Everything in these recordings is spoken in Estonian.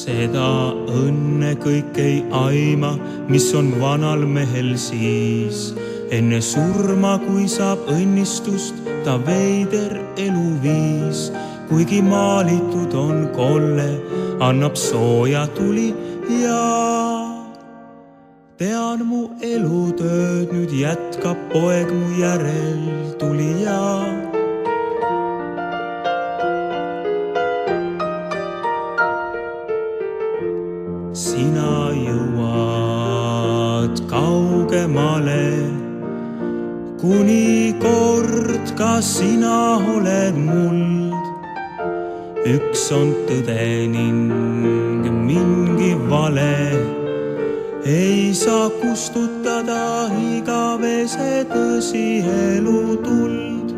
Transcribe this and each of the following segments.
Seda õnne kõik ei aima, mis on vanal mehel siis. Enne surma, kui saab õnnistust, ta veider eluviis. Kuigi maalitud on kolle, annab sooja tuli ja tean mu elutööd nüüd jätkab poeg mu järel tulija. Sina jõuad kaugemale, kuni kord ka sina oled muld. Üks on tõde ning mingi vale, ei saa kustutada igavese tõsielu tuld.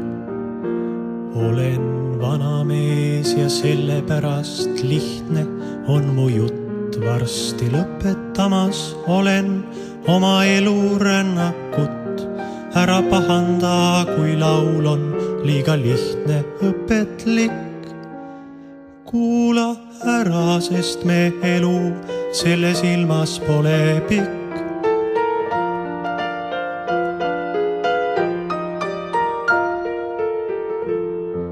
Olen vana mees ja sellepärast lihtne on mu jutt varsti lõpetamas. Olen oma elurännakut, ära pahanda, kui laul on liiga lihtne õpetlik. Kuula ära, sest me elu selles ilmas pole pikk.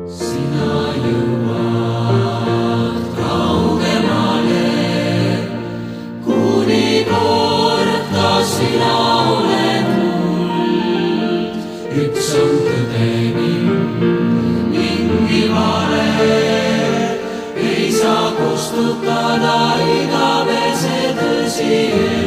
Sina jõuad kaugemale, kuni kord ka sina oled muld. Üks on tõde ning mingi vale, ei saa kustutada igavese tõsi.